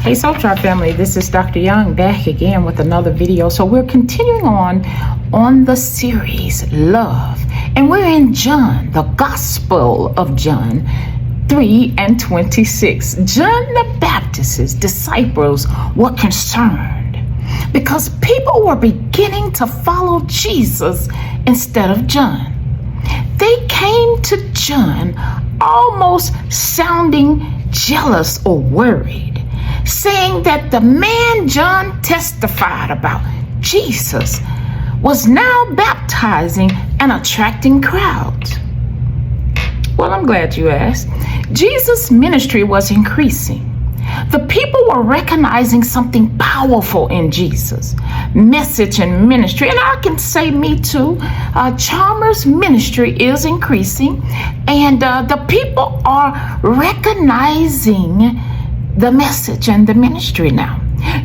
Hey Soul Tribe family, this is Dr. Young back again with another video. So we're continuing on the series Love, and we're in John, the Gospel of John 3:26. John the Baptist's disciples were concerned because people were beginning to follow Jesus instead of John. They came to John almost sounding jealous or worried, saying that the man John testified about, Jesus, was now baptizing and attracting crowds. Well, I'm glad you asked. Jesus' ministry was increasing. The people were recognizing something powerful in Jesus' message and ministry. And I can say me too. Chalmers' ministry is increasing, and the people are recognizing the message and the ministry now.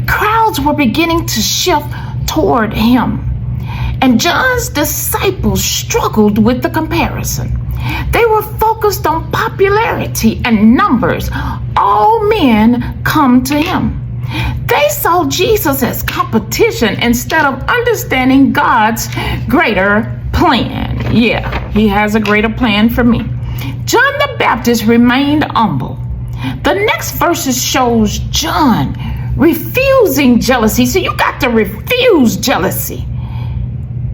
Crowds were beginning to shift toward him. And John's disciples struggled with the comparison. They were focused on popularity and numbers. All men come to him. They saw Jesus as competition instead of understanding God's greater plan. Yeah, he has a greater plan for me. John the Baptist remained humble. The next verses shows John refusing jealousy. So you got to refuse jealousy,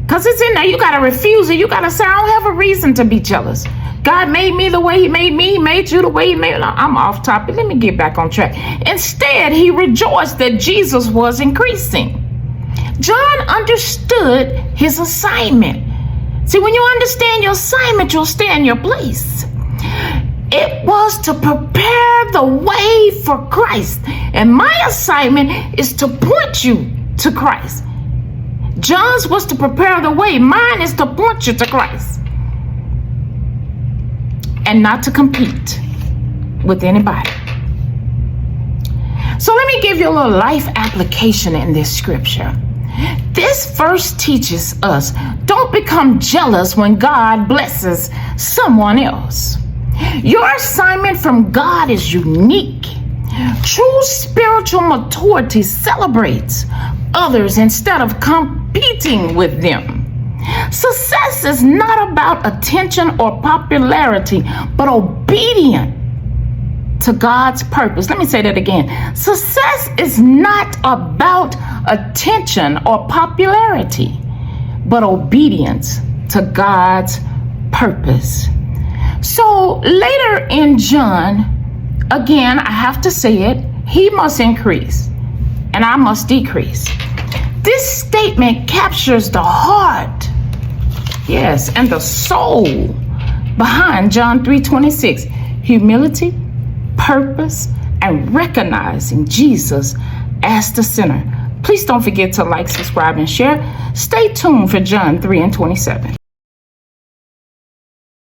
because it's in there. You got to refuse it. You got to say, I don't have a reason to be jealous. God made me the way he made me. He made you the way he made me. I'm off topic. Let me get back on track. Instead, he rejoiced that Jesus was increasing. John understood his assignment. See, when you understand your assignment, you'll stay in your place. It was to prepare the way for Christ. And my assignment is to point you to Christ. John's was to prepare the way. Mine is to point you to Christ. And not to compete with anybody. So let me give you a little life application in this scripture. This verse teaches us, don't become jealous when God blesses someone else. Your assignment from God is unique. True spiritual maturity celebrates others instead of competing with them. Success is not about attention or popularity, but obedience to God's purpose. Let me say that again. Success is not about attention or popularity, but obedience to God's purpose. So later in John, again, I have to say it, he must increase and I must decrease. This statement captures the heart, yes, and the soul behind John 3:26. Humility, purpose, and recognizing Jesus as the center. Please don't forget to like, subscribe, and share. Stay tuned for John 3:27.